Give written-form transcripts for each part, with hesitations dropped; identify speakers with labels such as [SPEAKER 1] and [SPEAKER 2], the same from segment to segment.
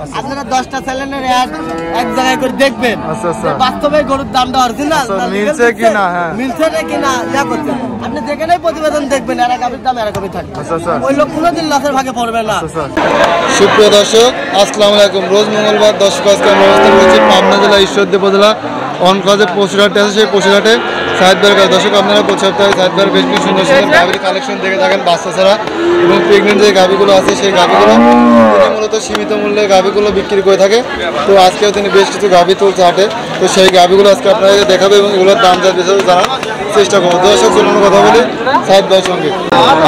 [SPEAKER 1] আপনারা 10টা চ্যানেলের অ্যাড এক জায়গায় করে দেখবেন, বাস্তবে গরুর দামটা অরিজিনাল
[SPEAKER 2] মিলছে কিনা,
[SPEAKER 1] মিলছে না কিনা ইয়া করছেন। আপনি যেখানেই প্রতিবেদন দেখবেন এরা গাভীর দাম এরকমই থাকবে, ওই লোক কোনোদিন লসের ভাগে পড়বে না।
[SPEAKER 2] সুপ্রিয় দর্শক, আসসালামু আলাইকুম। রোজ মঙ্গলবার দর্শক আজকে আমরা অবস্থান করছি পাবনা জেলা ঈশ্বরদী উপজেলা অনকাজে পশুরহাটে আছে। সেই পশুরহাটে সাহেদ ভাইয়ের কাছে দর্শক আপনারা প্রতি সপ্তাহে সাহেদ ভাইয়ের বেশ কিছু সুন্দর সুন্দর গাভীর কালেকশন দেখে থাকেন। বাচ্চা ছাড়া এবং প্রেগনেন্ট যে গাভীগুলো আছে সেই গাভীগুলো তিনি মূলত সীমিত মূল্যে গাভীগুলো বিক্রি করে থাকে। তো আজকেও তিনি বেশ কিছু গাভী তুলছে হাটে, তো সেই গাভীগুলো আজকে আপনাদের দেখাবে এবং এগুলোর দাম যা বিষয়ে জানার চেষ্টা করবো। দর্শক চলুন কথা বলি সাহেদ ভাইয়ের সঙ্গে।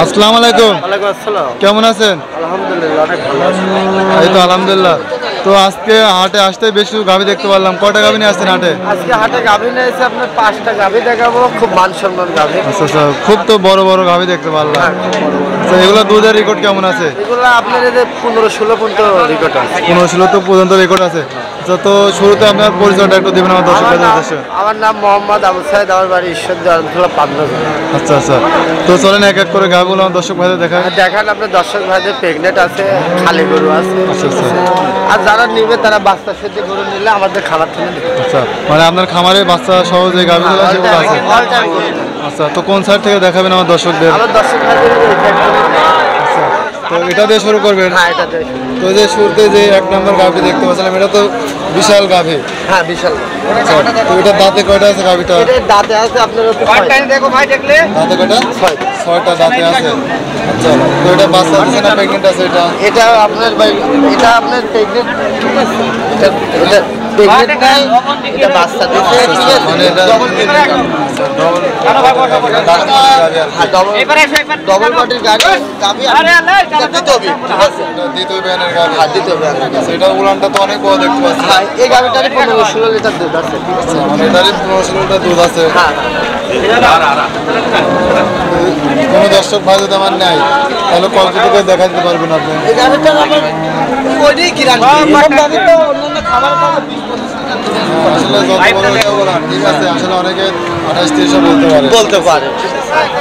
[SPEAKER 2] আসসালামু আলাইকুম। কেমন আছেন?
[SPEAKER 1] আলহামদুলিল্লাহ, অনেক ভালো আছি।
[SPEAKER 2] এই তো আলহামদুলিল্লাহ। তো আজকে হাটে আসতে বেশ কিছু গাভী দেখতে পারলাম। কয়টা গাভী নিয়ে আসছেন হাটে?
[SPEAKER 1] আজকে হাটে গাভী নিয়ে এসে আপনার 5টা গাভী দেখাবো, খুব মান সম্মান গাভী।
[SPEAKER 2] আচ্ছা, খুব তো বড় বড় গাভী দেখতে পারলাম। আচ্ছা, এগুলো দুধের রেকর্ড কেমন আছে?
[SPEAKER 1] এগুলো আপনার 15-16 পর্যন্ত রেকর্ড আছে।
[SPEAKER 2] 15-16 তো পর্যন্ত রেকর্ড আছে। আচ্ছা, তো শুরুতে আপনার পরিচয়টা একটু দেবেন আমার দর্শকদের উদ্দেশ্যে।
[SPEAKER 1] আমার নাম মোহাম্মদ আবু সাইদ, আমার বাড়ি ঈশ্বরদী আলমদুল্লাহ পাবনা জেলা।
[SPEAKER 2] আচ্ছা, তো চলেন এক এক করে গাভীগুলো আমার দর্শক ভাইদের দেখায়।
[SPEAKER 1] দেখান আপনার দর্শক ভাইদের প্রেগনেন্ট আছে, খালি গরু আছে।
[SPEAKER 2] আচ্ছা,
[SPEAKER 1] আর যারা নিবে তারা বাচ্চা সেদ্ধ গরু নিলে আমাদের খামার থেকে নিবে।
[SPEAKER 2] আচ্ছা, মানে আপনার খামারে বাচ্চা সহ যে গাভীগুলো সেগুলো আছে। আচ্ছা, তো কোন সাইড থেকে দেখাবেন আমার দর্শকদের?
[SPEAKER 1] আমার দর্শক ভাইদের
[SPEAKER 2] তো এটা দিয়ে শুরু করবেন?
[SPEAKER 1] হ্যাঁ, এটা দিয়ে।
[SPEAKER 2] তো যে শুরুতে যে 1 নম্বর গাভী দেখতে পাচ্ছিলাম, এটা তো বিশাল গাভী।
[SPEAKER 1] হ্যাঁ, বিশাল।
[SPEAKER 2] তো এটা দাঁতে কয়টা আছে গাভীটা?
[SPEAKER 1] এটা দাঁতে আছে আপনার দেখো ভাই, দেখলে দাঁতে
[SPEAKER 2] কয়টা? 6টা দাঁতে আছে। আচ্ছা, তো এটা বাচ্চা আছে না প্রেগনেন্ট আছে?
[SPEAKER 1] এটা আপনার ভাই, এটা আপনার প্রেগনেন্ট। এটা প্রেগনেন্ট নাই, এটা বাচ্চা দিতে।
[SPEAKER 2] মানে এটা
[SPEAKER 1] ডবল বডির গাড়ি গাভী দিতে হবে, ঠিক আছে?
[SPEAKER 2] দ্বিতীয় ব্যানের গাভী।
[SPEAKER 1] দ্বিতীয় ব্যান।
[SPEAKER 2] সেটা উলানটা তো অনেক বড় দেখতে পাচ্ছি।
[SPEAKER 1] হ্যাঁ, এই গাভীটারই 15-16 লিটার দুধ আছে।
[SPEAKER 2] আচ্ছা, মানে এটারই 15-16 লিটার দুধ আছে।
[SPEAKER 1] হ্যাঁ,
[SPEAKER 2] কোনো দর্শক ভাই যদি আমার নেয় তাহলে কতটুকু দেখা দিতে পারবেন আপনি?
[SPEAKER 1] এই গাভীটা আমার ওইটাই গ্যারান্টি। এই গাভীটা অন্যান্য খাবার পাবে 20-25
[SPEAKER 2] আসলে যত বড় এটা বলার ঠিক আছে, আসলে অনেকে 28-30 বলতে পারে।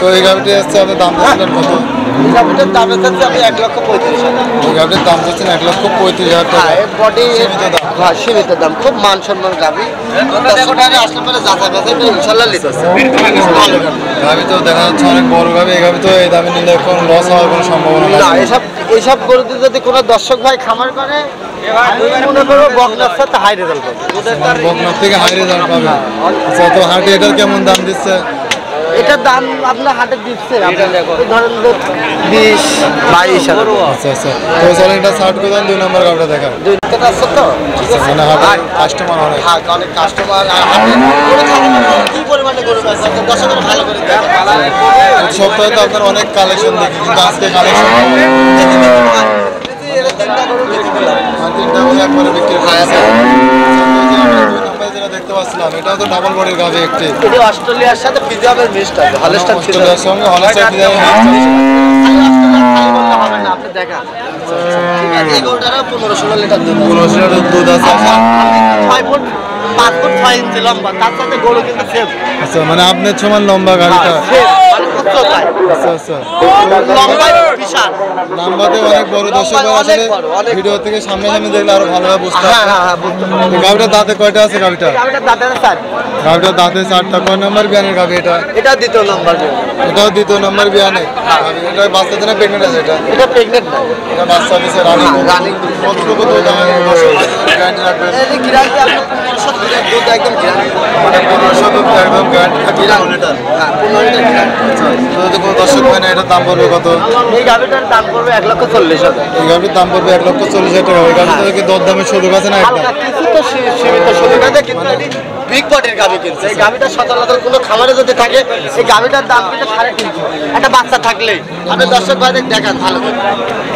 [SPEAKER 2] তো এই গাভীটি আসছে আপনি দাম দিচ্ছিলেন কত?
[SPEAKER 1] এই গাভীটার দাম হচ্ছে আপনি 1,35,000।
[SPEAKER 2] এই গাভীটির দাম দিচ্ছেন 1,35,000 টাকা।
[SPEAKER 1] হ্যাঁ, বডি
[SPEAKER 2] সীমিত দাম।
[SPEAKER 1] হ্যাঁ, সীমিত দাম, খুব মান সম্মান গাভী। আসলে পরে যাচাই বাছাই করে ইনশাল্লাহ নিতে হবে। ভালো
[SPEAKER 2] গাভী তো দেখা যাচ্ছে অনেক বড় গাভী। এই গাভী তো এই দামে নিলে কোনো লস হওয়ার কোনো সম্ভাবনা
[SPEAKER 1] না।
[SPEAKER 2] নেই।
[SPEAKER 1] এইসব গরুতে যদি কোনো দর্শক ভাই খামার করে, আমি মনে করবো বকনার সাথে হাই রেজাল্ট পাবে।
[SPEAKER 2] বকনার থেকে হাই রেজাল্ট পাবে। আচ্ছা, তো হাটে এটার কেমন দাম দিচ্ছে?
[SPEAKER 1] এটার দাম আপনার হাটে দিচ্ছে ধরেন 20-22 হাজার।
[SPEAKER 2] আচ্ছা, তো চলেন এটা শার্ট করে দেন। 2 নম্বর গাভীটা দেখা।
[SPEAKER 1] 2 লিটার আছে তো, ঠিক আছে?
[SPEAKER 2] মানে হাটে কাস্টমার অনেক।
[SPEAKER 1] হ্যাঁ, অনেক কাস্টমার। কি পরিমাণে গরু আছে দর্শকের ভালো করে দেখে।
[SPEAKER 2] সপ্তাহে তো আপনার অনেক কালেকশন দেখি, কিন্তু আজকে কালেকশন
[SPEAKER 1] 3টা গরু বেশি দিলাম।
[SPEAKER 2] 3টা করে একবারে বিক্রি করে দিয়েছে। যেটা দেখতে পাচ্ছিলাম এটাও তো ডাবল বডির গাভী একটি।
[SPEAKER 1] এটা অস্ট্রেলিয়ার সাথে ফিজিয়ামের মিক্সড আছে, হলস্টাইন
[SPEAKER 2] অস্ট্রেলিয়ার সঙ্গে হলস্টাইন ফিজিয়ামের মিক্সড
[SPEAKER 1] হবে না, আপনি দেখা। ঠিক আছে, এই গরুটারও 15-16 লিটার দুধ।
[SPEAKER 2] 15 লিটার দুধ আছে।
[SPEAKER 1] 5 ফুট 6 ইঞ্চি লম্বা, তার সাথে গরু কিন্তু সেম।
[SPEAKER 2] আচ্ছা, মানে আপনার সমান লম্বা গাড়িটা। আচ্ছা,
[SPEAKER 1] লম্বাই বিশাল,
[SPEAKER 2] লম্বাতে অনেক বড়। দর্শক আসলে ভিডিও থেকে সামনাসামনি দেখলে আরো ভালোভাবে বুঝতে পারবে।
[SPEAKER 1] হ্যাঁ, বুঝতে পারবেন।
[SPEAKER 2] গাভীটার দাঁতে কয়টা আছে? গাভীটার
[SPEAKER 1] দাঁতের সাইড,
[SPEAKER 2] গাভীটার দাঁতে 4টা। কয় নম্বর বিয়ানের গাভী এটা?
[SPEAKER 1] এটা দ্বিতীয় নাম্বার।
[SPEAKER 2] এটাও 2য় নম্বর বিয়ানে। এটা বাচ্চা দিনে প্রেগনেন্ট আছে?
[SPEAKER 1] এটা প্রেগনেন্ট না,
[SPEAKER 2] এটা বাচ্চা দিছে রানিং। কতটুকু দুধ গ্যারান্টি রাখবেন?
[SPEAKER 1] এই গ্যারান্টি আপনি 1500 দুধ একদম গ্যারান্টি।
[SPEAKER 2] মানে 1500 দুধ একদম গ্যারান্টি থাকবে 15 লিটার।
[SPEAKER 1] হ্যাঁ, 15 লিটার গ্যারান্টি।
[SPEAKER 2] আচ্ছা, তো যদি কোনো দর্শক হয় না এটার দাম পড়বে কত?
[SPEAKER 1] এই গাভীটার দাম পড়বে 1,40,000।
[SPEAKER 2] এই গাভীর দাম পড়বে 1,40,000 টাকা। ওই গাভীটা কি দরদামের সুযোগ আছে না?
[SPEAKER 1] হালকা কিছু তো সীমিত সুযোগ আছে, কিন্তু বিগ বডির গাভী কিনছে। এই গাভীটা সচরাচর কোনো খামারে যদি থাকে, এই গাভীটার দাম কিন্তু 350। একটা বাচ্চা থাকলেই আপনি দর্শক ভাইদের দেখান ভালো করে।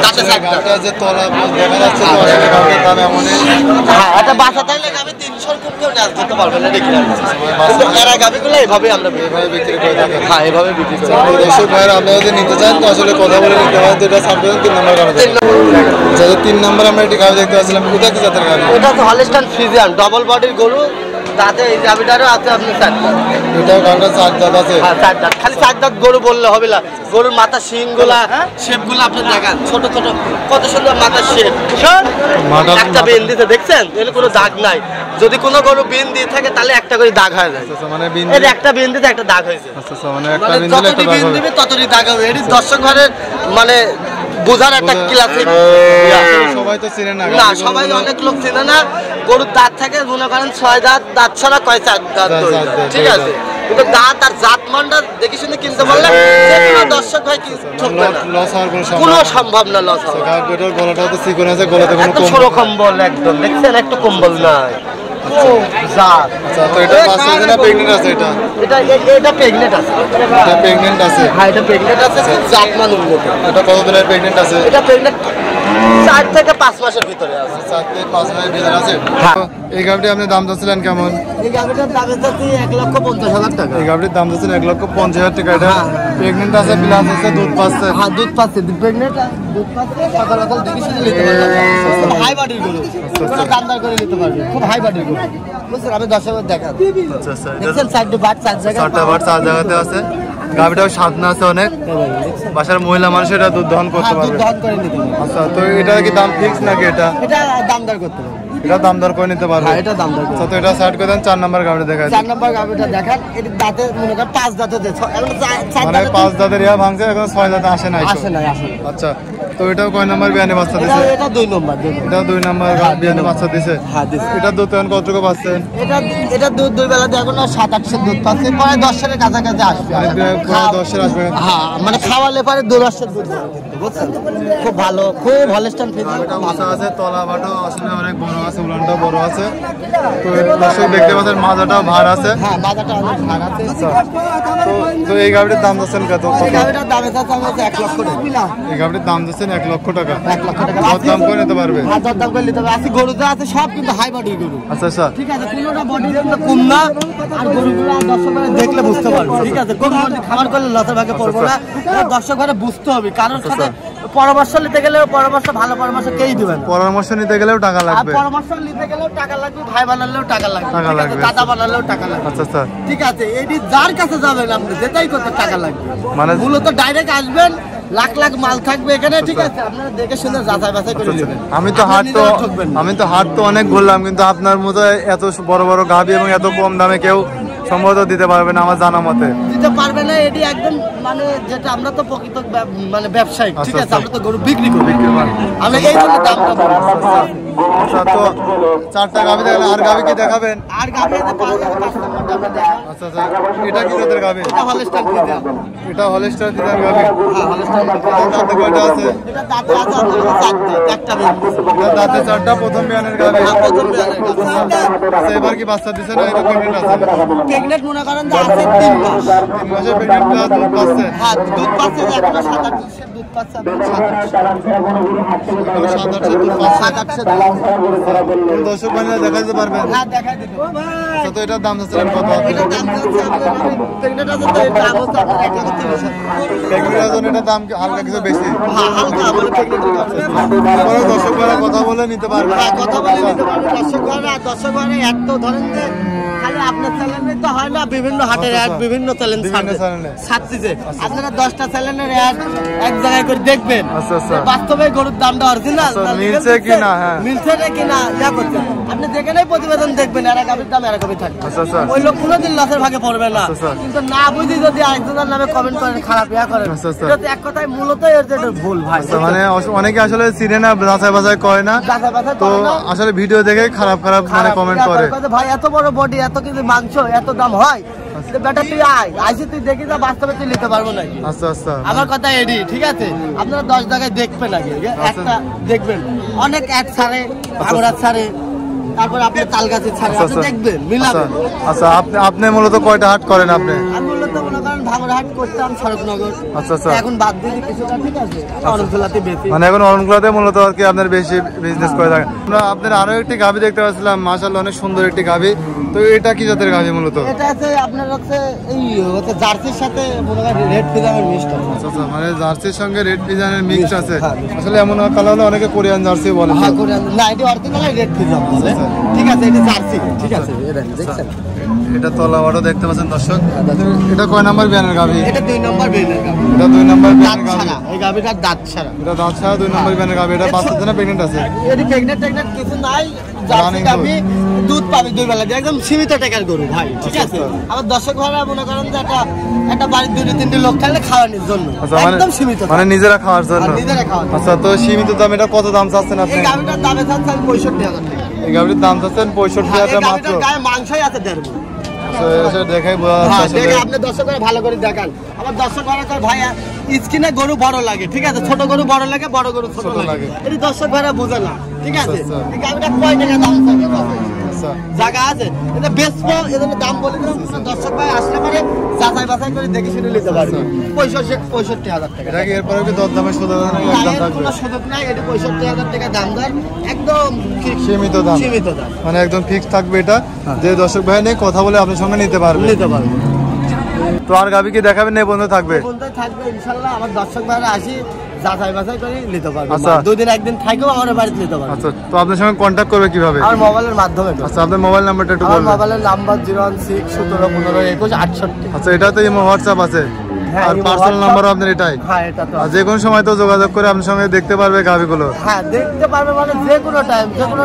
[SPEAKER 1] তাতে
[SPEAKER 2] গাভীটা যে তলা দেখা যাচ্ছে তো আসলে গাভীর দাম এমনই।
[SPEAKER 1] হ্যাঁ, একটা বাচ্চা থাকলে গাভী 300 কম কেউ নাচ করতে পারবে না, দেখি। কিন্তু এরা গাভীগুলো এইভাবে আমরা
[SPEAKER 2] এভাবে বিক্রি করে থাকেন।
[SPEAKER 1] হ্যাঁ, এইভাবে বিক্রি করি।
[SPEAKER 2] দর্শক ভাইয়ের আপনি যদি নিতে চান তো আসলে কথা বলে নিতে পারেন। তো এটা সার্ভিস 3 নম্বর গাভী। আচ্ছা, 3 নম্বর আমরা একটি গাভী দেখতে পাচ্ছিলাম। ওটা কি জাতের গাভী?
[SPEAKER 1] এটা তো হলস্টাইন ফ্রিজিয়ান, ডবল বডির গরু। দাঁতে এই গাভিটারও আছে আপনি 4 দাঁত।
[SPEAKER 2] এটাও গাভিটা 4 দাঁত আছে।
[SPEAKER 1] হ্যাঁ 4 দাঁত, খালি 4 দাঁত গরু বললে হবে না। গরুর মাথা শিংগুলা শেপগুলো আপনি দেখান, ছোট ছোট কত সুন্দর মাথার শেপ। একটা বেন দিতে দেখছেন, এর কোনো দাগ নাই। যদি কোনো গরু বেন দিয়ে থাকে তাহলে একটা করে দাগ হয়ে যায়।
[SPEAKER 2] মানে
[SPEAKER 1] এর একটা বেন দিতে একটা দাগ হয়েছে।
[SPEAKER 2] মানে একটা বেন দিলে একটা দাগ হবে,
[SPEAKER 1] ততই দাগ হবে। এটি দর্শক ঘরের মানে বোঝার একটা ক্লাসিক।
[SPEAKER 2] সবাই তো চিনে না,
[SPEAKER 1] না সবাই অনেক লোক চেনে না। গরুর দাঁত থাকে মনে করেন 6 দাঁত, দাঁত ছাড়া কয় 4 দাঁত, ঠিক আছে। কিন্তু দাঁত আর জাত মানটা দেখে শুনে কিনতে পারলে দর্শক ভাই ঠকবে না,
[SPEAKER 2] লস হওয়ার
[SPEAKER 1] কোনো সম্ভব না লস হওয়া।
[SPEAKER 2] গাভিটার গলাটাও তো চিকন আছে, গলাতে কোনো
[SPEAKER 1] একদম সরু কম্বল, একদম দেখছেন একটু কম্বল নাই। জাত
[SPEAKER 2] আচ্ছা, তো এটা বাচ্চা আছে না প্রেগন্যান্ট আছে?
[SPEAKER 1] এটা প্রেগন্যান্ট আছে।
[SPEAKER 2] এটা প্রেগন্যান্ট আছে?
[SPEAKER 1] হ্যাঁ এটা প্রেগন্যান্ট আছে, খুব জাত মান উন্নত।
[SPEAKER 2] এটা কত দিনের প্রেগন্যান্ট আছে?
[SPEAKER 1] এটা প্রেগন্যান্ট 4 থেকে 5 মাসের ভিতরে আছে।
[SPEAKER 2] 4 থেকে 5 মাসের ভিতরে আছে।
[SPEAKER 1] হ্যাঁ।
[SPEAKER 2] এই গাভিটা আপনি দাম চাচ্ছিলেন কেমন?
[SPEAKER 1] এই গাভিটার দাম যাচ্ছে 1,50,000 টাকা।
[SPEAKER 2] এই গাভিটার দাম চাচ্ছেন 1,50,000 টাকা। এটা প্রেগন্যান্ট আছে, প্লাস আছে দুধ পাচ্ছে?
[SPEAKER 1] হ্যাঁ দুধ পাচ্ছে, প্রেগন্যান্ট দুধ পাচ্ছে। সকাল সকাল দেখে শুনে নিতে পারবে, খুব হাই বাডির গরু, কোনো দামদার করে নিতে পারবে, খুব হাই বাডির গরু। বুঝছেন, আমি 10 হাজার দেখা।
[SPEAKER 2] আচ্ছা আচ্ছা,
[SPEAKER 1] দেখছেন 4টা বাট 4 জায়গায়,
[SPEAKER 2] 4টা বাট 4 জায়গাতে আছে। গাভিটাও সাধনা আছে অনেক, বাসার মহিলা মানুষ এটা দুধ দহন করতে
[SPEAKER 1] দুধ
[SPEAKER 2] পারবে।
[SPEAKER 1] দহন করে নিতে পারবে।
[SPEAKER 2] আচ্ছা, তো এটা কি দাম ফিক্স নাকি? এটা
[SPEAKER 1] দামদার করতে পারবে,
[SPEAKER 2] এটা দাম দর করে নিতে পারবে।
[SPEAKER 1] হ্যাঁ এটা দামদার করতে
[SPEAKER 2] আচ্ছা, তো এটা সাইড করে দেন। 4 নাম্বার গাভিটা দেখায়।
[SPEAKER 1] 4 নম্বর গাভিটা দেখান। এটি দাঁতে মনে করেন 5 দাঁতে দিয়েছে, এখন 4
[SPEAKER 2] মানে 5 দাঁতের ইয়া ভাঙছে, এখন 6 দাঁতে আসে নাই।
[SPEAKER 1] আসে না।
[SPEAKER 2] আচ্ছা, তো এটাও কয় নাম্বার বিয়ানে বাচ্চা দিছে?
[SPEAKER 1] এটা 2 নম্বর।
[SPEAKER 2] এটা 2 নাম্বার বিয়ানে বাচ্চা দিছে।
[SPEAKER 1] হ্যাঁ দিছে।
[SPEAKER 2] এটা দুধ এখন কতটুকু পাচ্ছেন?
[SPEAKER 1] এটা দুধ 2 বেলা দিয়ে এখন 7-8 দুধ পাচ্ছে, প্রায় 10 এর কাছাকাছি আসবে।
[SPEAKER 2] প্রায় 10 এর আসবে।
[SPEAKER 1] হ্যাঁ মানে খাওয়ালে পারে 2-10 দুধ পাবে, বুঝছেন। খুব ভালো, খুব হলস্টাইন ফিজিয়াম।
[SPEAKER 2] এটা বাচ্চা আছে, তলা বাটো আসলে অনেক বড় আছে, উলানটাও বড় আছে। তো দর্শক দেখতে পাচ্ছেন মাজাটাও ভার আছে।
[SPEAKER 1] হ্যাঁ বাজারটা অনেক ভাগ আছে।
[SPEAKER 2] তো এই গাভিটার দাম যাচ্ছেন কত?
[SPEAKER 1] এই গাভিটার দাম আছে 1 লক্ষ টাকা।
[SPEAKER 2] এই গাভিটার দাম যাচ্ছেন 1 লক্ষ টাকা।
[SPEAKER 1] 1 লক্ষ টাকা
[SPEAKER 2] দাম করে নিতে পারবে?
[SPEAKER 1] হ্যাঁ দাম করে নিতে পারবে। আছে গরু যা আছে সব কিন্তু হাই বডির গরু।
[SPEAKER 2] আচ্ছা আচ্ছা,
[SPEAKER 1] ঠিক আছে, কোনোটা বডি কম না। আর গরুগুলো দর্শক দেখলে বুঝতে পারবে, ঠিক আছে। কোন খাবার করলে লসের ভাগে পড়বো না, দর্শক বুঝতে হবে। কারোর সাথে পরামর্শ নিতে গেলেও ভালো পরামর্শ কেই দিবে না।
[SPEAKER 2] পরামর্শ নিতে গেলেও টাকা লাগবে,
[SPEAKER 1] পরামর্শ নিতে গেলেও টাকা লাগবে, ভাই বানালেও টাকা লাগবে,
[SPEAKER 2] টাকা
[SPEAKER 1] ঠিক আছে,
[SPEAKER 2] লাগবে।
[SPEAKER 1] দাদা বানালেও টাকা লাগবে।
[SPEAKER 2] আচ্ছা আচ্ছা,
[SPEAKER 1] ঠিক আছে, এটি যার কাছে যাবেন আপনি যেটাই করতে টাকা লাগবে।
[SPEAKER 2] মানে
[SPEAKER 1] মূলত ডাইরেক্ট আসবেন, লাখ লাখ মাল থাকবে এখানে, ঠিক আছে। আপনারা দেখে শুনে যাচাই বাছাই করে নেবেন।
[SPEAKER 2] আমি তো হাট তো অনেক ঘুরলাম, কিন্তু আপনার মতো এত বড় বড় গাভী এবং এত কম দামে কেউ সম্ভবত দিতে পারবে না আমার জানা মতে।
[SPEAKER 1] দিতে পারবে না, এটি একদম মানে যেটা আমরা তো প্রকৃত মানে ব্যবসায়িক, ঠিক আছে। আমরা তো গরু বিক্রি করি, আমরা এই জন্য দামটা বলি।
[SPEAKER 2] আচ্ছা, তো 4টা গাভী দেখালেন, আর গাভী কি দেখাবেন?
[SPEAKER 1] আর গাভী আছে 5 নম্বরটা আমরা দেখাই।
[SPEAKER 2] আচ্ছা আচ্ছা, এটা কি জাতের গাভী?
[SPEAKER 1] এটা হলস্টাইন ফ্রিজিয়ান।
[SPEAKER 2] এটা হলস্টাইন ফ্রিজিয়ান গাভী।
[SPEAKER 1] হ্যাঁ হলস্টাইন।
[SPEAKER 2] দাঁতে কয়টা আছে?
[SPEAKER 1] এটা দাঁতে আছে আপনার 4 দাঁত, একটা বের।
[SPEAKER 2] এটা দাঁতে 4টা, প্রথম বিয়ানের গাভী।
[SPEAKER 1] প্রথম বিয়ানের গাভী।
[SPEAKER 2] আচ্ছা, এবার কি বাচ্চা দিছে না? এটা প্রেগন্যান্ট আছে?
[SPEAKER 1] প্রেগন্যান্ট মনে করেন যে আছে 3 মাস।
[SPEAKER 2] 3 মাসের প্রেগন্যান্ট, প্লাস দুধ পাচ্ছে।
[SPEAKER 1] হ্যাঁ দুধ পাচ্ছে, এখনো 7-8 দুধ পাচ্ছে, আপনার
[SPEAKER 2] 7-8 দুধ পাচ্ছে।
[SPEAKER 1] 7-8
[SPEAKER 2] দর্শক বানিয়ে দেখা দিতে পারবেন?
[SPEAKER 1] হ্যাঁ দেখাই দিতে।
[SPEAKER 2] আচ্ছা, তো এটার দাম চাচ্ছিলেন কত?
[SPEAKER 1] এটা দাম যাচ্ছে আপনার প্রেগন্যান্ট আছে তো, এটা দাম হচ্ছে আপনার 1,30,000।
[SPEAKER 2] প্রেগন্যান্ট জন্য এটার দাম হালকা কিছু বেশি।
[SPEAKER 1] হ্যাঁ হালকা মানে প্রেগন্যান্টের কাছে।
[SPEAKER 2] পরে দর্শক বানিয়ে কথা বলে নিতে পারবে।
[SPEAKER 1] হ্যাঁ কথা বলে নিতে পারবে দর্শক ঘরে। আর দর্শক ঘরে এত ধরেন যে খালি আপনার চ্যানেলে তো হয় না, বিভিন্ন হাটের অ্যাড বিভিন্ন চ্যানেল ছাড়তেছে। আপনারা 10টা চ্যানেলের অ্যাড এক জায়গায় করে দেখবেন,
[SPEAKER 2] আচ্ছা আচ্ছা,
[SPEAKER 1] বাস্তবে গরুর দামটা অরিজিনাল
[SPEAKER 2] মিলছে কিনা, হ্যাঁ
[SPEAKER 1] মিলছে না কিনা ইয়া করছেন। আপনি যেখানেই প্রতিবেদন দেখবেন এরা গাভীর দাম এরকমই থাকবে।
[SPEAKER 2] আচ্ছা আচ্ছা,
[SPEAKER 1] ওই লোক কোনোদিন লসের ভাগে পড়বে না।
[SPEAKER 2] আচ্ছা।
[SPEAKER 1] কিন্তু না বুঝি যদি আরেকজনের নামে কমেন্ট করেন, খারাপ ইয়া করেন,
[SPEAKER 2] আচ্ছা, আচ্ছা।
[SPEAKER 1] এটা তো এক কথায় মূলত এর যে ভুল ভাই।
[SPEAKER 2] আচ্ছা, মানে অনেকে আসলে চিনে না, যাচাই বাছাই করে না,
[SPEAKER 1] যাচাই বাছাই
[SPEAKER 2] তো
[SPEAKER 1] করে না।
[SPEAKER 2] আসলে ভিডিও দেখে খারাপ খারাপ মানে কমেন্ট করে।
[SPEAKER 1] ভাই এত বড় বডি, এত কিছু মাংস, এত দাম হয়, বেটা তুই আইসি তুই দেখি যা, বাস্তবে তুই নিতে পারবো নাকি।
[SPEAKER 2] আচ্ছা আচ্ছা,
[SPEAKER 1] আমার কথা এডি, ঠিক আছে। আপনারা 10 জায়গায় দেখবেন আগে, একটা দেখবেন, অনেক অ্যাড ছাড়ে, ভাঙড়ার ছাড়ে, তারপর আপনি তালগাছের ছাড়ে, আপনি দেখবেন মিলাবেন।
[SPEAKER 2] আচ্ছা, আপনি মূলত কয়টা হাট করেন? আপনি
[SPEAKER 1] আমি মূলত মনে করেন ভাঙড়হাট করতাম শরৎনগর।
[SPEAKER 2] আচ্ছা আচ্ছা।
[SPEAKER 1] এখন বাদ দিলে কিছুটা, ঠিক আছে, অরণখোলাতে বেশি।
[SPEAKER 2] মানে এখন অরণখোলাতে মূলত আর কি আপনার বেশি বিজনেস করে থাকেন। আমরা আপনার আরো একটি গাভী দেখতে পাচ্ছিলাম, মাশাআল্লাহ অনেক সুন্দর একটি গাভী। তো এটা কি জাতের গাভী মূলত?
[SPEAKER 1] এটা আছে আপনার হচ্ছে এই হচ্ছে জার্সির সাথে মনে করেন রেড ফিজামের মিক্সড আছে।
[SPEAKER 2] আচ্ছা আচ্ছা, মানে জার্সির সঙ্গে রেড পিজানের মিক্স আছে। আসলে এমন কালার হলে অনেকে কোরিয়ান জার্সি বলে।
[SPEAKER 1] হ্যাঁ কোরিয়ান না, এটা অরিজিনাল রেড ফিজাম বলে, ঠিক আছে, এটা জার্সি, ঠিক আছে। এটা দেখছেন,
[SPEAKER 2] এটা তলাবাটও দেখতে পাচ্ছেন দর্শক। এটা কয় নাম্বার বিয়ানের গাভী?
[SPEAKER 1] এটা 2 নম্বর বেলের গাভী।
[SPEAKER 2] এটা 2 নাম্বার
[SPEAKER 1] দাঁত
[SPEAKER 2] বিয়ানের গাভী।
[SPEAKER 1] ছাড়া, এই গাভীটার দাঁত ছাড়া।
[SPEAKER 2] এটা দাঁত ছাড়া 2 নাম্বার বিয়ানের গাভী। এটা বাচ্চা না প্রেগন্যান্ট আছে?
[SPEAKER 1] এটি প্রেগন্যান্ট কিছু নাই, জার্সি গাভী, দুধ পাবে 2 বেলা, একদম সীমিত টাকার গরু ভাই, ঠিক আছে। আবার দর্শক ভাইরা মনে করেন যে একটা বাড়ির 2-3 লোক থাকলে খাওয়ানোর জন্য একদম সীমিত,
[SPEAKER 2] মানে নিজেরা খাওয়ার জন্য।
[SPEAKER 1] নিজেরা খাওয়ার।
[SPEAKER 2] আচ্ছা, তো সীমিত দাম, এটা কত দাম চাচ্ছেন আপনি?
[SPEAKER 1] এই গাভীটার দামে চাচ্ছেন 65,000 টাকা।
[SPEAKER 2] এই গাভীর দাম চাচ্ছেন 65,000 মাত্র।
[SPEAKER 1] গায়ে মাংসই আছে 1.5 মণ।
[SPEAKER 2] আচ্ছা, দেখাই বোঝা
[SPEAKER 1] হ্যাঁ,
[SPEAKER 2] যাচ্ছে
[SPEAKER 1] দেখে আপনি দর্শকরা ভালো করে দেখান। আমার দর্শকরা কয় ভাই স্কিনে গরু বড় লাগে, ঠিক আছে, ছোট গরু বড় লাগে, বড় গরু ছোট লাগে। এটি দর্শক ভাইরা বোঝে না, ঠিক আছে। এই গাভীটা কয় টাকা দাম থাকে?
[SPEAKER 2] আচ্ছা,
[SPEAKER 1] জায়গা আছে, এটা বেচবো, এজন্য দাম বলে দিলাম। দর্শক ভাই আসলে পরে যাচাই বাছাই করে দেখে শুনে নিতে পারবে। 65,000 টাকা।
[SPEAKER 2] এটা কি এরপরে কি দরদামের সুযোগ আছে নাকি একদম থাকবে?
[SPEAKER 1] কোনো সুযোগ নাই, এটা 65,000 টাকা দাম দর, একদম
[SPEAKER 2] সীমিত দাম।
[SPEAKER 1] সীমিত দাম,
[SPEAKER 2] মানে একদম ফিক্স থাকবে এটা, যে দর্শক ভাই নেই কথা বলে আপনার সঙ্গে নিতে পারবে। তো আর গাভী কি দেখাবেন না বন্ধু থাকবে?
[SPEAKER 1] বন্ধু থাকবে ইনশাআল্লাহ। আমার দর্শক ভাইরা আসি যাচাই বাছাই করে নিতে পারবে।
[SPEAKER 2] আচ্ছা।
[SPEAKER 1] 2 দিন 1 দিন থাকেও আমার বাড়িতে নিতে পারবে।
[SPEAKER 2] আচ্ছা, তো আপনার সঙ্গে কন্ট্যাক্ট করবে কিভাবে?
[SPEAKER 1] আমার মোবাইলের মাধ্যমে।
[SPEAKER 2] আচ্ছা, আপনার মোবাইল নাম্বারটা একটু
[SPEAKER 1] আমার
[SPEAKER 2] বলবেন।
[SPEAKER 1] মোবাইলের নাম্বার 016-17-21-68।
[SPEAKER 2] আচ্ছা, এটাতে ইমো হোয়াটসঅ্যাপ আছে?
[SPEAKER 1] হ্যাঁ,
[SPEAKER 2] আর
[SPEAKER 1] ইমো,
[SPEAKER 2] পার্সোনাল
[SPEAKER 1] WhatsApp।
[SPEAKER 2] নাম্বারও আপনার এটাই?
[SPEAKER 1] হ্যাঁ, এটা তো
[SPEAKER 2] আর যে কোনো সময় তো যোগাযোগ করে আপনার সঙ্গে দেখতে পারবে গাভীগুলো?
[SPEAKER 1] হ্যাঁ, দেখতে পারবে, মানে যে কোনো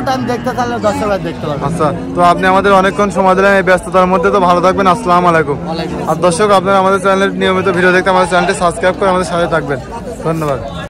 [SPEAKER 1] টাইম দেখতে চাইলে দর্শক ভাই দেখতে পারবে।
[SPEAKER 2] আচ্ছা, তো আপনি আমাদের অনেকক্ষণ সময় দিলেন এই ব্যস্ততার মধ্যে। তো ভালো থাকবেন, আসসালামু আলাইকুম। আর দর্শক, আপনারা আমাদের চ্যানেলের নিয়মিত ভিডিও দেখতে আমাদের চ্যানেলটি সাবস্ক্রাইব করে আমাদের সাথে থাকবেন। ধন্যবাদ।